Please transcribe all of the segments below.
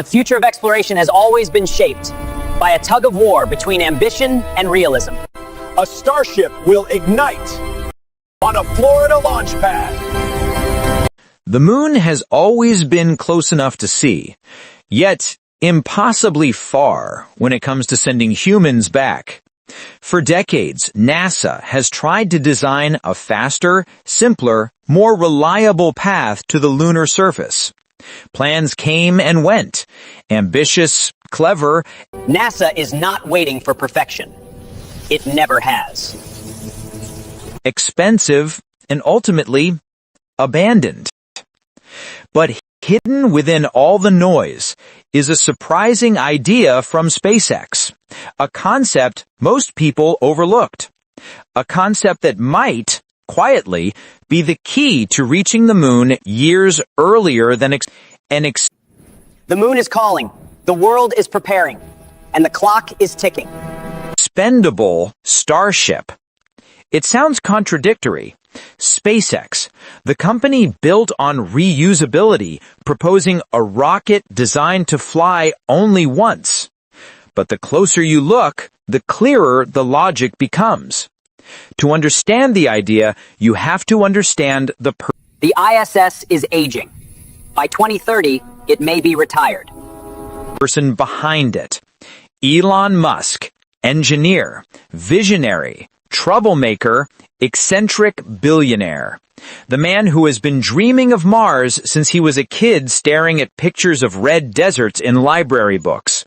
the future of exploration has always been shaped by a tug of war between ambition and realism. A Starship will ignite on a Florida launch pad. The moon has always been close enough to see, yet impossibly far when it comes to sending humans back. For decades, NASA has tried to design a faster, simpler, more reliable path to the lunar surface. Plans came and went. Ambitious, clever. NASA is not waiting for perfection. It never has. Expensive, and ultimately abandoned. But hidden within all the noise is a surprising idea from SpaceX, a concept most people overlooked, a concept that might, quietly, be the key to reaching the moon years earlier than The moon is calling, the world is preparing, and the clock is ticking. Expendable Starship. It sounds contradictory. SpaceX, the company built on reusability, proposing a rocket designed to fly only once. But the closer you look, the clearer the logic becomes. To understand the idea, you have to understand the ISS is aging. By 2030, it may be retired. person behind it. Elon Musk, engineer, visionary, troublemaker, eccentric billionaire. The man who has been dreaming of Mars since he was a kid staring at pictures of red deserts in library books.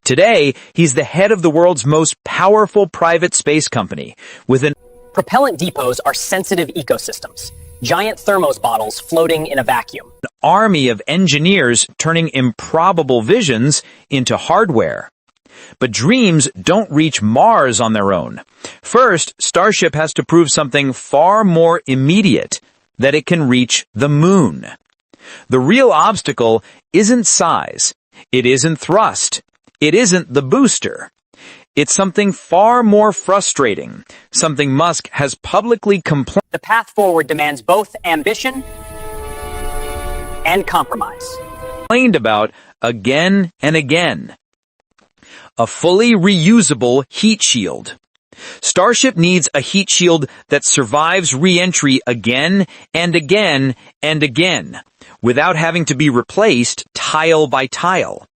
Today, he's the head of the world's most powerful private space company, with an Propellant depots are sensitive ecosystems, giant thermos bottles floating in a vacuum. army of engineers turning improbable visions into hardware. But dreams don't reach Mars on their own. First, Starship has to prove something far more immediate, that it can reach the moon. The real obstacle isn't size. It isn't thrust. It isn't the booster. It's something far more frustrating, something Musk has publicly complained. The path forward demands both ambition and compromise. About again and again. A fully reusable heat shield. Starship needs a heat shield that survives re-entry again and again and again, without having to be replaced tile by tile.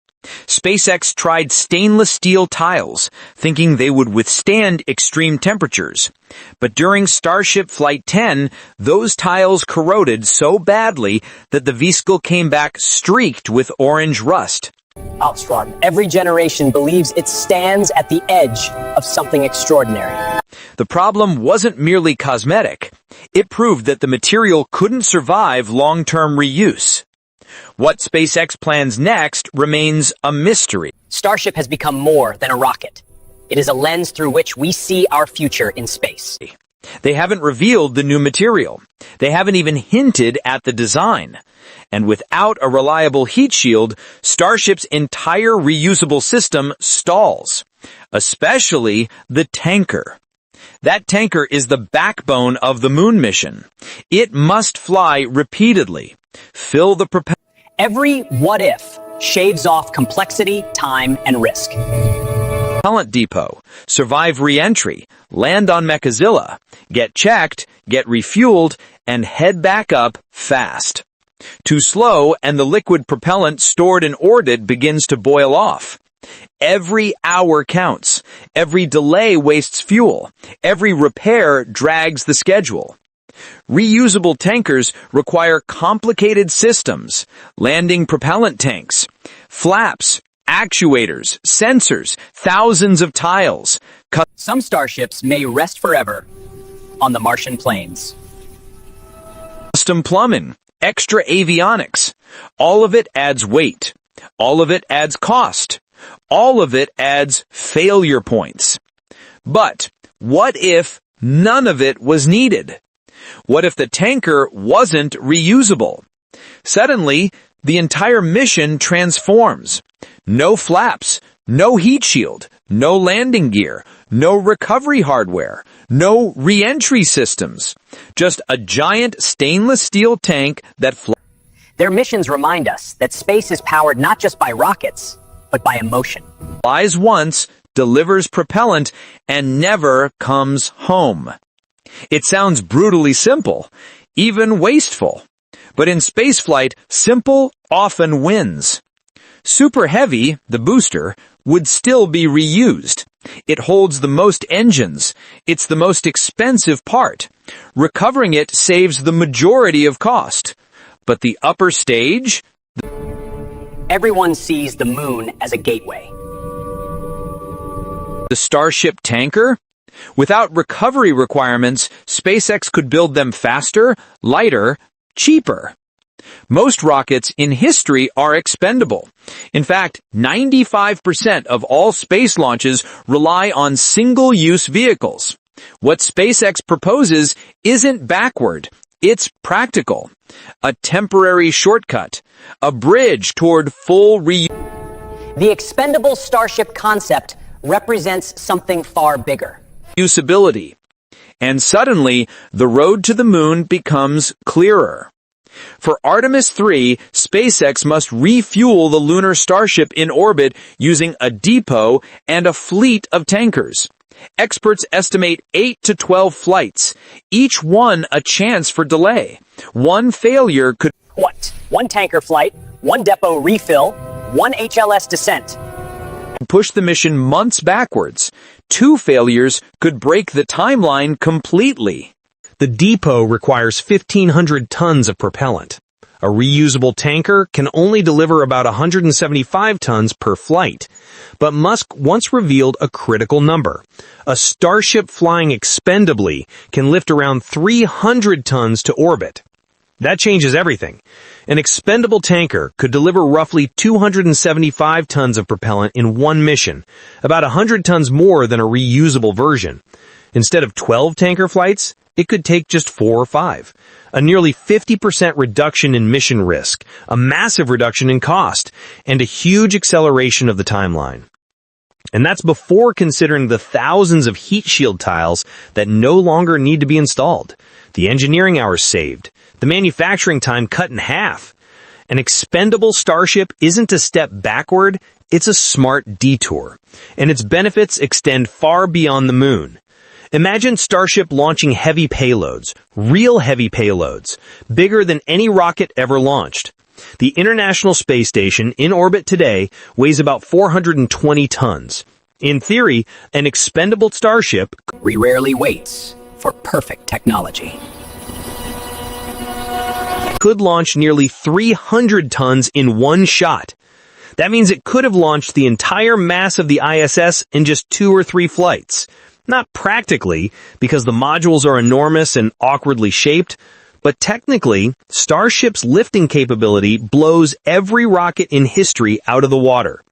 SpaceX tried stainless steel tiles, thinking they would withstand extreme temperatures. But during Starship Flight 10, those tiles corroded so badly that the vehicle came back streaked with orange rust. Every generation believes it stands at the edge of something extraordinary. The problem wasn't merely cosmetic. It proved that the material couldn't survive long-term reuse. What SpaceX plans next remains a mystery. Starship has become more than a rocket. It is a lens through which we see our future in space. They haven't revealed the new material. They haven't even hinted at the design. And without a reliable heat shield, Starship's entire reusable system stalls, especially the tanker. That tanker is the backbone of the moon mission. It must fly repeatedly, fill the propellant. Every what if shaves off complexity, time, and risk. Propellant depot, survive re-entry, land on Mechazilla, get checked, get refueled, and head back up fast. Too slow, and the liquid propellant stored in orbit begins to boil off. Every hour counts. Every delay wastes fuel. Every repair drags the schedule. Reusable tankers require complicated systems, landing propellant tanks, flaps, actuators, sensors, thousands of tiles. Some starships may rest forever on the Martian plains. Custom plumbing, extra avionics. All of it adds weight. All of it adds cost. All of it adds failure points. But what if none of it was needed? What if the tanker wasn't reusable? Suddenly, the entire mission transforms. No flaps, no heat shield, no landing gear, no recovery hardware, no re-entry systems. Just a giant stainless steel tank that Their missions remind us that space is powered not just by rockets, but by emotion. Flies once, delivers propellant, and never comes home. It sounds brutally simple, even wasteful. But in spaceflight, simple often wins. Super Heavy, the booster, would still be reused. It holds the most engines. It's the most expensive part. Recovering it saves the majority of cost. But the upper stage? Everyone sees the moon as a gateway. The Starship Tanker? Without recovery requirements, SpaceX could build them faster, lighter, cheaper. Most rockets in history are expendable. In fact, 95% of all space launches rely on single-use vehicles. What SpaceX proposes isn't backward, it's practical. A temporary shortcut. A bridge toward full reuse. The expendable Starship concept represents something far bigger. Usability. And suddenly, the road to the moon becomes clearer. For Artemis 3, SpaceX must refuel the lunar Starship in orbit using a depot and a fleet of tankers. Experts estimate 8 to 12 flights, each one a chance for delay. One failure could... What? One tanker flight, one depot refill, one HLS descent. Push the mission months backwards. 2 failures could break the timeline completely. The depot requires 1,500 tons of propellant. A reusable tanker can only deliver about 175 tons per flight. But Musk once revealed a critical number. A Starship flying expendably can lift around 300 tons to orbit. That changes everything. An expendable tanker could deliver roughly 275 tons of propellant in one mission, about 100 tons more than a reusable version. Instead of 12 tanker flights, it could take just 4 or 5. A nearly 50% reduction in mission risk, a massive reduction in cost, and a huge acceleration of the timeline. And that's before considering the thousands of heat shield tiles that no longer need to be installed, the engineering hours saved, the manufacturing time cut in half. An expendable Starship isn't a step backward, it's a smart detour, and its benefits extend far beyond the moon. Imagine Starship launching heavy payloads, real heavy payloads, bigger than any rocket ever launched. The International Space Station, in orbit today, weighs about 420 tons. In theory, an expendable Starship Rarely waits for perfect technology. could launch nearly 300 tons in one shot. That means it could have launched the entire mass of the ISS in just 2 or 3 flights. Not practically, because the modules are enormous and awkwardly shaped, but technically, Starship's lifting capability blows every rocket in history out of the water.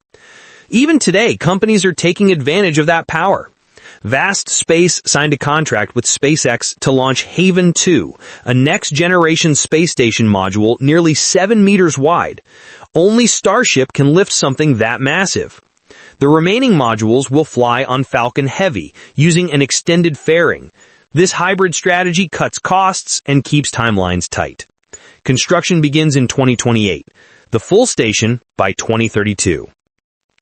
Even today, companies are taking advantage of that power. Vast Space signed a contract with SpaceX to launch Haven 2, a next-generation space station module nearly 7 meters wide. Only Starship can lift something that massive. The remaining modules will fly on Falcon Heavy, using an extended fairing. This hybrid strategy cuts costs and keeps timelines tight. Construction begins in 2028, the full station by 2032.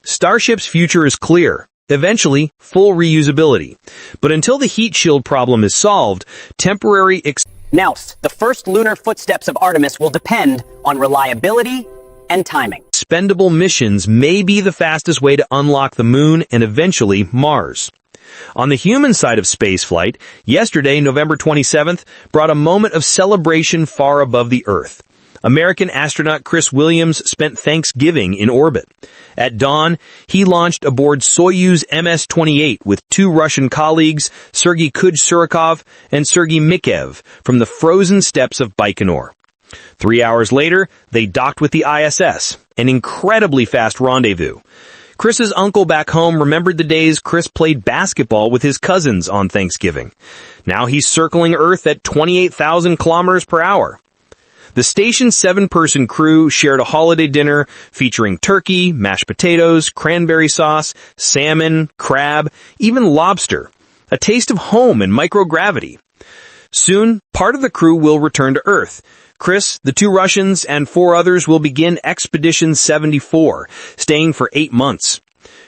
Starship's future is clear. Eventually, full reusability. But until the heat shield problem is solved, temporary Now, the first lunar footsteps of Artemis will depend on reliability and timing. expendable missions may be the fastest way to unlock the moon and eventually Mars. On the human side of spaceflight, yesterday, November 27th, brought a moment of celebration far above the Earth. American astronaut Chris Williams spent Thanksgiving in orbit. At dawn, he launched aboard Soyuz MS-28 with 2 Russian colleagues, Sergei Kuj-Surikov and Sergei Mikhev, from the frozen steppes of Baikonur. 3 hours later, they docked with the ISS, an incredibly fast rendezvous. Chris's uncle back home remembered the days Chris played basketball with his cousins on Thanksgiving. Now he's circling Earth at 28,000 kilometers per hour. The station's 7-person crew shared a holiday dinner featuring turkey, mashed potatoes, cranberry sauce, salmon, crab, even lobster. A taste of home and microgravity. Soon, part of the crew will return to Earth. Chris, the 2 Russians, and 4 others will begin Expedition 74, staying for 8 months.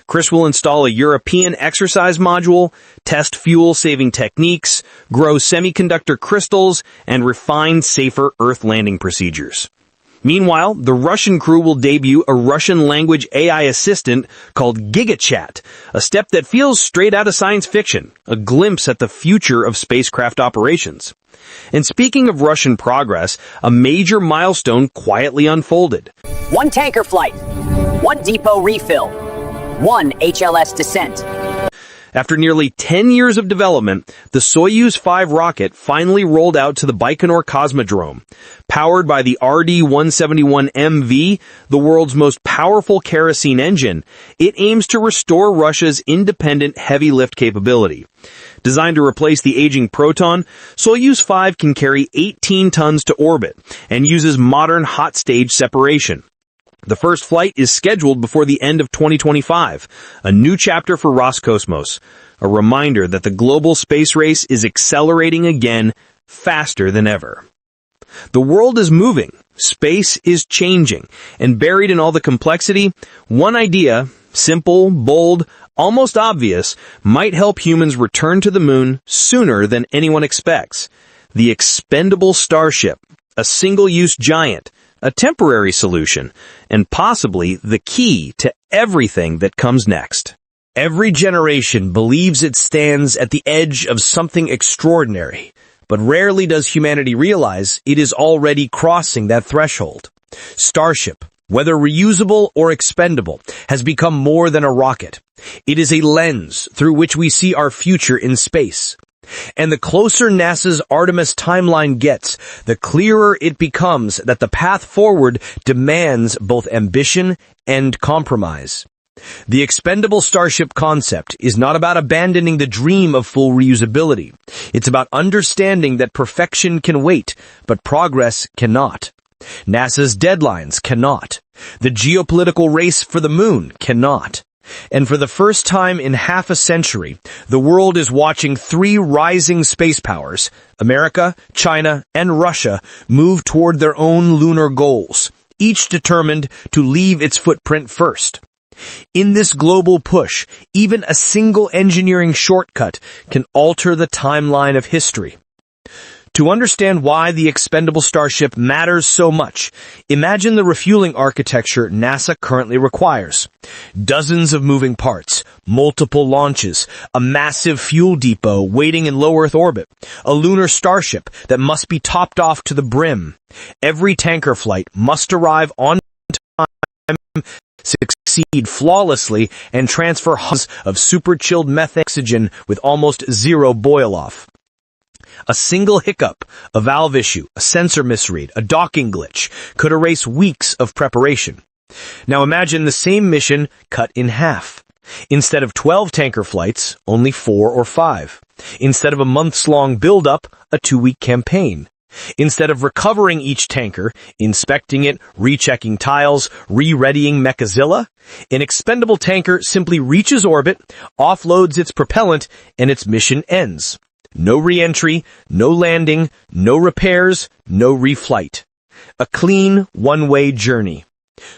Chris will install a European exercise module, test fuel-saving techniques, grow semiconductor crystals, and refine safer Earth landing procedures. Meanwhile, the Russian crew will debut a Russian-language AI assistant called GigaChat, a step that feels straight out of science fiction, a glimpse at the future of spacecraft operations. And speaking of Russian progress, a major milestone quietly unfolded. 1 tanker flight, 1 depot refill, 1 HLS descent. After nearly 10 years of development, the Soyuz 5 rocket finally rolled out to the Baikonur Cosmodrome. Powered by the RD-171MV, the world's most powerful kerosene engine, it aims to restore Russia's independent heavy lift capability. Designed to replace the aging Proton, Soyuz 5 can carry 18 tons to orbit and uses modern hot stage separation. The first flight is scheduled before the end of 2025, a new chapter for Roscosmos, a reminder that the global space race is accelerating again, faster than ever. The world is moving, space is changing, and buried in all the complexity, one idea, simple, bold, almost obvious, might help humans return to the moon sooner than anyone expects. The expendable Starship, a single-use giant, a temporary solution, and possibly the key to everything that comes next. Every generation believes it stands at the edge of something extraordinary, but rarely does humanity realize it is already crossing that threshold. Starship, whether reusable or expendable, has become more than a rocket. It is a lens through which we see our future in space. And the closer NASA's Artemis timeline gets, the clearer it becomes that the path forward demands both ambition and compromise. The expendable Starship concept is not about abandoning the dream of full reusability. It's about understanding that perfection can wait, but progress cannot. NASA's deadlines cannot. The geopolitical race for the moon cannot. And for the first time in half a century, the world is watching 3 rising space powers, America, China, and Russia, move toward their own lunar goals, each determined to leave its footprint first. In this global push, even a single engineering shortcut can alter the timeline of history. To understand why the expendable Starship matters so much, imagine the refueling architecture NASA currently requires. Dozens of moving parts, multiple launches, a massive fuel depot waiting in low Earth orbit, a lunar Starship that must be topped off to the brim. Every tanker flight must arrive on time, succeed flawlessly, and transfer hundreds of super-chilled methane oxygen with almost zero boil-off. A single hiccup, a valve issue, a sensor misread, a docking glitch could erase weeks of preparation. Now imagine the same mission cut in half. Instead of 12 tanker flights, only 4 or 5. Instead of a months-long build-up, a 2-week campaign. Instead of recovering each tanker, inspecting it, rechecking tiles, re-readying Mechazilla, an expendable tanker simply reaches orbit, offloads its propellant, and its mission ends. No re-entry, no landing, no repairs, no reflight. A clean, one-way journey.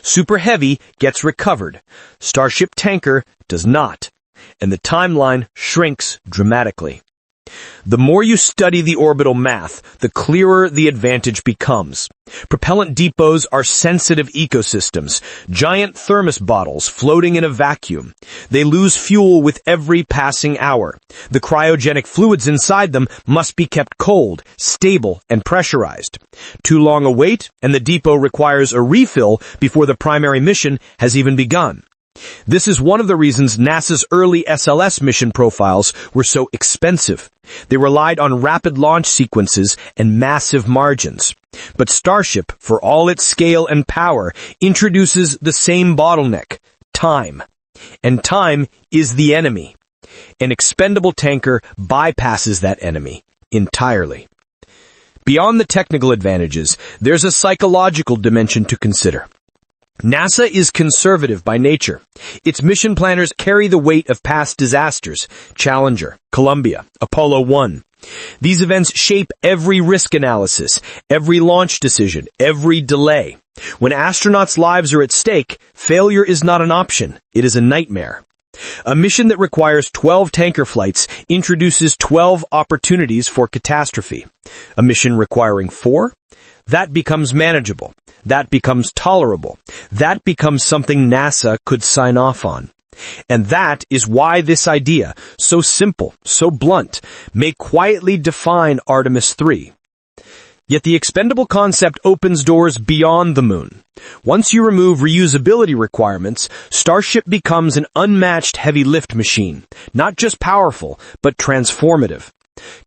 Super Heavy gets recovered. Starship Tanker does not. And the timeline shrinks dramatically. The more you study the orbital math, the clearer the advantage becomes. Propellant depots are sensitive ecosystems, giant thermos bottles floating in a vacuum. They lose fuel with every passing hour. The cryogenic fluids inside them must be kept cold, stable, and pressurized. Too long a wait, and the depot requires a refill before the primary mission has even begun. This is one of the reasons NASA's early SLS mission profiles were so expensive. They relied on rapid launch sequences and massive margins. But Starship, for all its scale and power, introduces the same bottleneck: time. And time is the enemy. An expendable tanker bypasses that enemy entirely. Beyond the technical advantages, there's a psychological dimension to consider. NASA is conservative by nature. Its mission planners carry the weight of past disasters: Challenger, Columbia, Apollo 1. These events shape every risk analysis, every launch decision, every delay. When astronauts' lives are at stake, failure is not an option, it is a nightmare. A mission that requires 12 tanker flights introduces 12 opportunities for catastrophe. A mission requiring 4? That becomes manageable. That becomes tolerable. That becomes something NASA could sign off on. And that is why this idea, so simple, so blunt, may quietly define Artemis 3. Yet the expendable concept opens doors beyond the moon. Once you remove reusability requirements, Starship becomes an unmatched heavy lift machine, not just powerful, but transformative.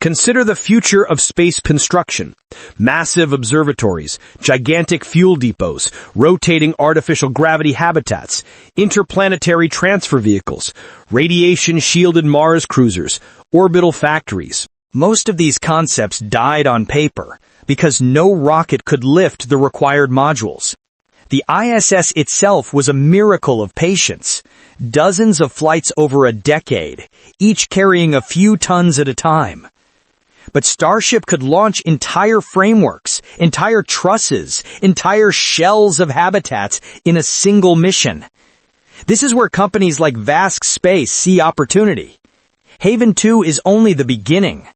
Consider the future of space construction. Massive observatories, gigantic fuel depots, rotating artificial gravity habitats, interplanetary transfer vehicles, radiation-shielded Mars cruisers, orbital factories. Most of these concepts died on paper because no rocket could lift the required modules. The ISS itself was a miracle of patience. Dozens of flights over a decade, each carrying a few tons at a time. But Starship could launch entire frameworks, entire trusses, entire shells of habitats in a single mission. This is where companies like Vask Space see opportunity. Haven 2 is only the beginning.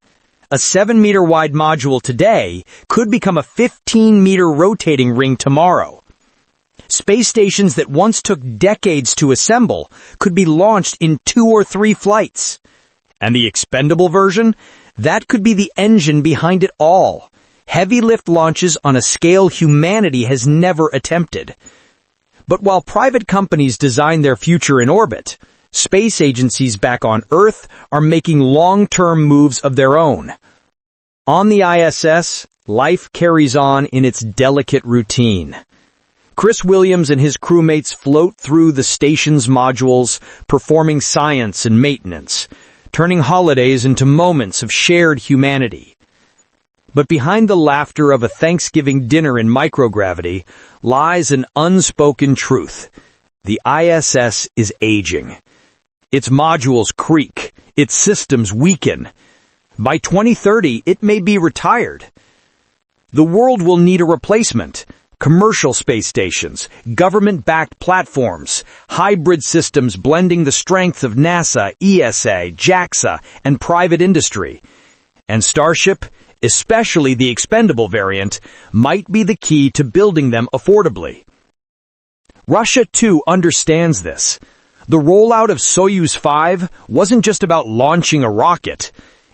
A 7-meter wide module today could become a 15-meter rotating ring tomorrow. Space stations that once took decades to assemble could be launched in 2 or 3 flights. And the expendable version? That could be the engine behind it all. Heavy lift launches on a scale humanity has never attempted. But while private companies design their future in orbit, space agencies back on Earth are making long-term moves of their own. On the ISS, life carries on in its delicate routine. Chris Williams and his crewmates float through the station's modules, performing science and maintenance, turning holidays into moments of shared humanity. But behind the laughter of a Thanksgiving dinner in microgravity lies an unspoken truth. The ISS is aging. Its modules creak, its systems weaken. By 2030, it may be retired. The world will need a replacement. Commercial space stations, government-backed platforms, hybrid systems blending the strength of NASA, ESA, JAXA, and private industry. And Starship, especially the expendable variant, might be the key to building them affordably. Russia, too, understands this. The rollout of Soyuz 5 wasn't just about launching a rocket.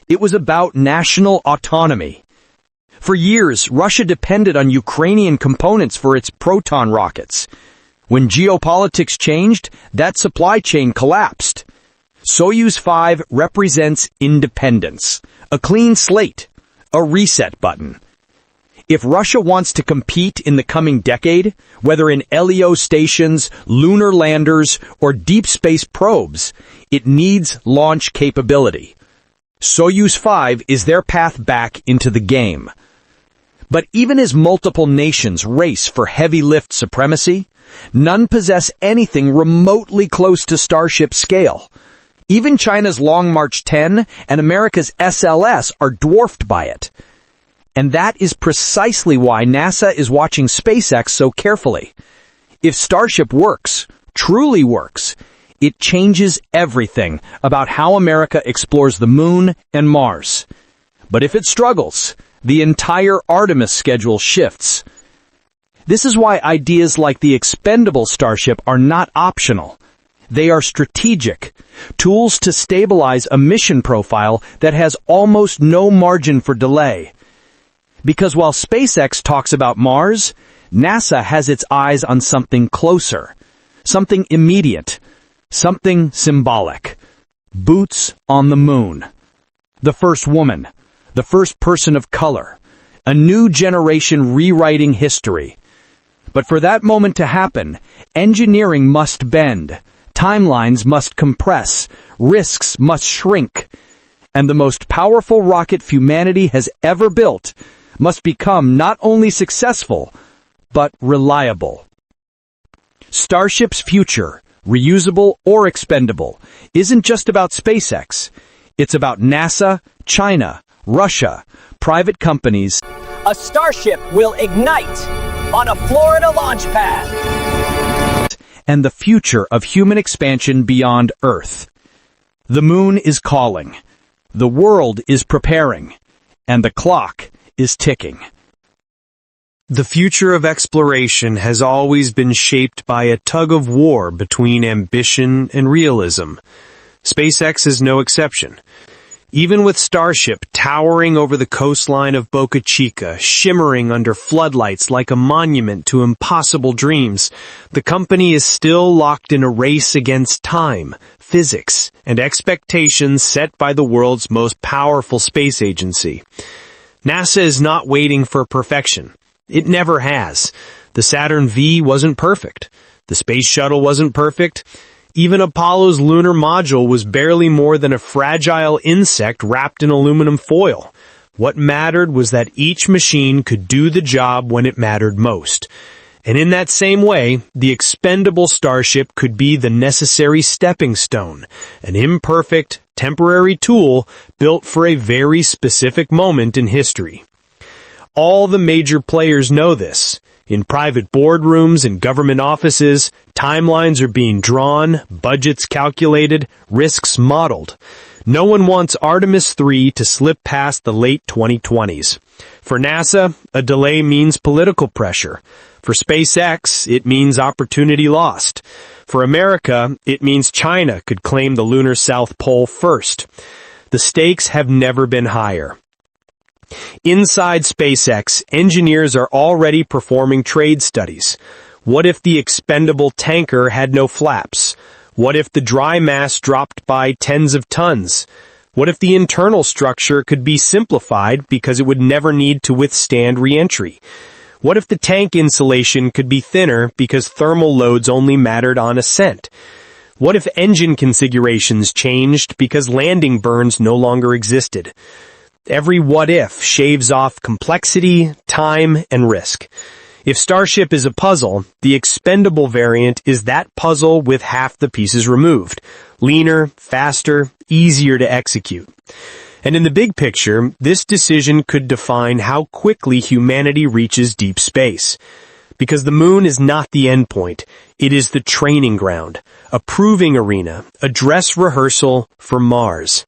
It was about national autonomy. For years, Russia depended on Ukrainian components for its Proton rockets. When geopolitics changed, that supply chain collapsed. Soyuz 5 represents independence, a clean slate, a reset button. If Russia wants to compete in the coming decade, whether in LEO stations, lunar landers, or deep space probes, it needs launch capability. Soyuz 5 is their path back into the game. But even as multiple nations race for heavy lift supremacy, none possess anything remotely close to Starship's scale. Even China's Long March 10 and America's SLS are dwarfed by it. And that is precisely why NASA is watching SpaceX so carefully. If Starship works, truly works, it changes everything about how America explores the moon and Mars. But if it struggles, the entire Artemis schedule shifts. This is why ideas like the expendable Starship are not optional. They are strategic, tools to stabilize a mission profile that has almost no margin for delay. Because while SpaceX talks about Mars, NASA has its eyes on something closer, something immediate, something symbolic. Boots on the moon. The first woman. The first person of color, a new generation rewriting history. But for that moment to happen, engineering must bend, timelines must compress, risks must shrink, and the most powerful rocket humanity has ever built must become not only successful, but reliable. Starship's future, reusable or expendable, isn't just about SpaceX. It's about NASA, China, Russia, private companies, A Starship will ignite on a Florida launch pad. and the future of human expansion beyond Earth. The moon is calling, the world is preparing, and the clock is ticking. The future of exploration has always been shaped by a tug-of-war between ambition and realism. SpaceX is no exception. Even with Starship towering over the coastline of Boca Chica, shimmering under floodlights like a monument to impossible dreams, the company is still locked in a race against time, physics, and expectations set by the world's most powerful space agency. NASA is not waiting for perfection. It never has. The Saturn V wasn't perfect. The Space Shuttle wasn't perfect. Even Apollo's lunar module was barely more than a fragile insect wrapped in aluminum foil. What mattered was that each machine could do the job when it mattered most. And in that same way, the expendable Starship could be the necessary stepping stone, an imperfect, temporary tool built for a very specific moment in history. All the major players know this. In private boardrooms and government offices, timelines are being drawn, budgets calculated, risks modeled. No one wants Artemis 3 to slip past the late 2020s. For NASA, a delay means political pressure. For SpaceX, it means opportunity lost. For America, it means China could claim the lunar South Pole first. The stakes have never been higher. Inside SpaceX, engineers are already performing trade studies. What if the expendable tanker had no flaps? What if the dry mass dropped by tens of tons? What if the internal structure could be simplified because it would never need to withstand re-entry? What if the tank insulation could be thinner because thermal loads only mattered on ascent? What if engine configurations changed because landing burns no longer existed? Every what-if shaves off complexity, time, and risk. If Starship is a puzzle, the expendable variant is that puzzle with half the pieces removed. Leaner, faster, easier to execute. And in the big picture, this decision could define how quickly humanity reaches deep space. Because the moon is not the endpoint, it is the training ground, a proving arena, a dress rehearsal for Mars.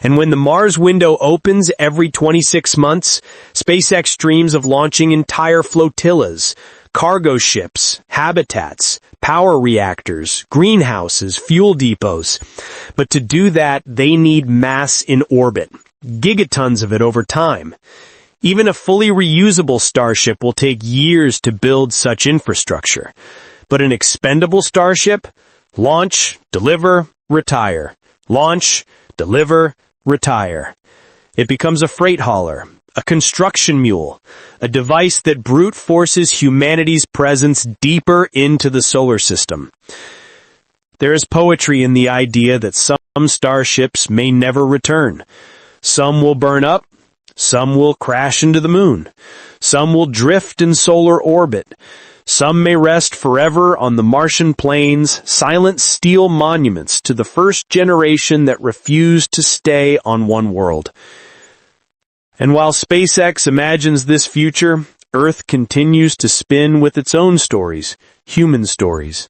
And when the Mars window opens every 26 months, SpaceX dreams of launching entire flotillas, cargo ships, habitats, power reactors, greenhouses, fuel depots. But to do that, they need mass in orbit, gigatons of it over time. Even a fully reusable Starship will take years to build such infrastructure. But an expendable Starship? Launch, deliver, retire. Launch, deliver, retire. It becomes a freight hauler, a construction mule, a device that brute forces humanity's presence deeper into the solar system. There is poetry in the idea that some starships may never return. Some will burn up. Some will crash into the moon. Some will drift in solar orbit. Some may rest forever on the Martian plains, silent steel monuments to the first generation that refused to stay on one world. And while SpaceX imagines this future, Earth continues to spin with its own stories, human stories.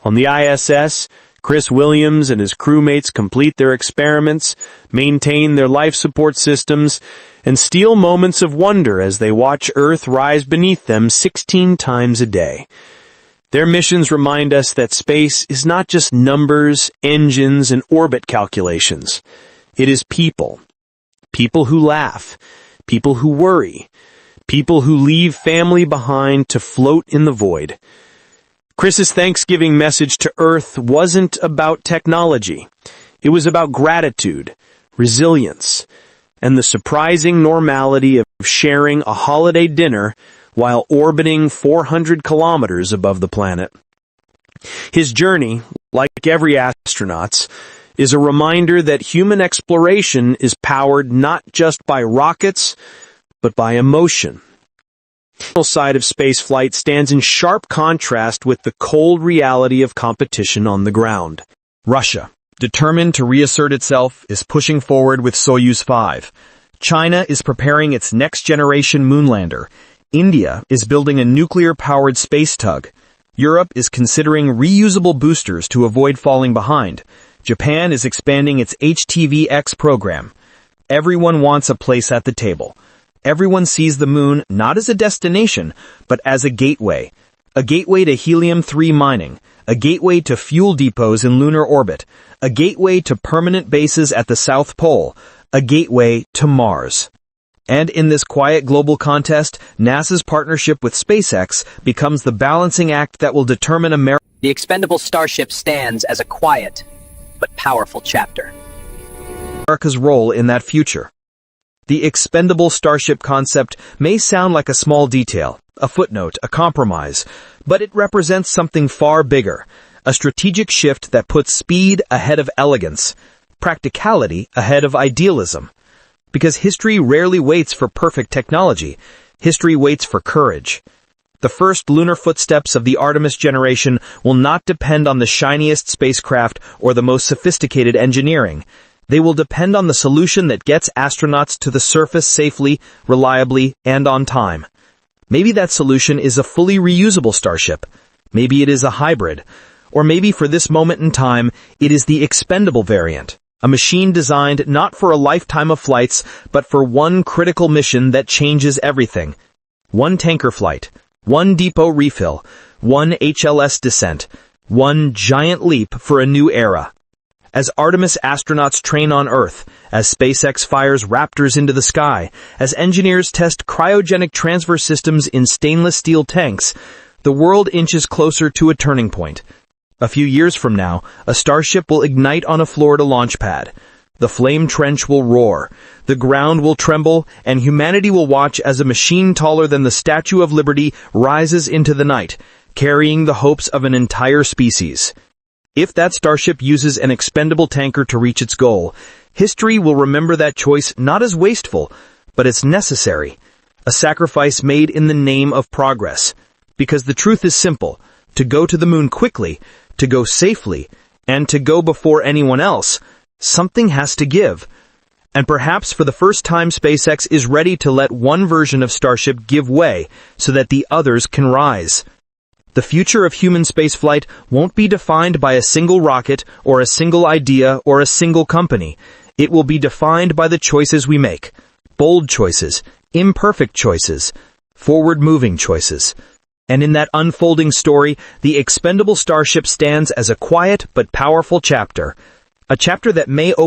On the ISS, Chris Williams and his crewmates complete their experiments, maintain their life support systems, and steal moments of wonder as they watch Earth rise beneath them 16 times a day. Their missions remind us that space is not just numbers, engines, and orbit calculations. It is people. People who laugh. People who worry. People who leave family behind to float in the void. Chris's Thanksgiving message to Earth wasn't about technology. It was about gratitude, resilience, and the surprising normality of sharing a holiday dinner while orbiting 400 kilometers above the planet. His journey, like every astronaut's, is a reminder that human exploration is powered not just by rockets, but by emotion. The side of spaceflight stands in sharp contrast with the cold reality of competition on the ground. Russia, determined to reassert itself, is pushing forward with Soyuz 5. China is preparing its next-generation moonlander. India is building a nuclear-powered space tug. Europe is considering reusable boosters to avoid falling behind. Japan is expanding its HTV-X program. Everyone wants a place at the table. Everyone sees the moon not as a destination, but as a gateway to helium-3 mining, a gateway to fuel depots in lunar orbit, a gateway to permanent bases at the South Pole, a gateway to Mars. And in this quiet global contest, NASA's partnership with SpaceX becomes the balancing act that will determine The expendable Starship stands as a quiet but powerful chapter. America's role in that future. The expendable Starship concept may sound like a small detail, a footnote, a compromise, but it represents something far bigger, a strategic shift that puts speed ahead of elegance, practicality ahead of idealism. Because history rarely waits for perfect technology, history waits for courage. The first lunar footsteps of the Artemis generation will not depend on the shiniest spacecraft or the most sophisticated engineering. They will depend on the solution that gets astronauts to the surface safely, reliably, and on time. Maybe that solution is a fully reusable Starship. Maybe it is a hybrid. Or maybe for this moment in time, it is the expendable variant. A machine designed not for a lifetime of flights, but for one critical mission that changes everything. One tanker flight, one depot refill, one HLS descent, one giant leap for a new era. As Artemis astronauts train on Earth, as SpaceX fires Raptors into the sky, as engineers test cryogenic transfer systems in stainless steel tanks, the world inches closer to a turning point. A few years from now, a Starship will ignite on a Florida launch pad. The flame trench will roar, the ground will tremble, and humanity will watch as a machine taller than the Statue of Liberty rises into the night, carrying the hopes of an entire species. If that Starship uses an expendable tanker to reach its goal, history will remember that choice not as wasteful, but as necessary, a sacrifice made in the name of progress. Because the truth is simple: to go to the moon quickly, to go safely, and to go before anyone else, something has to give. And perhaps for the first time, SpaceX is ready to let one version of Starship give way so that the others can rise. The future of human spaceflight won't be defined by a single rocket or a single idea or a single company. It will be defined by the choices we make. Bold choices, imperfect choices, forward-moving choices. And in that unfolding story, the expendable Starship stands as a quiet but powerful chapter. A chapter that may open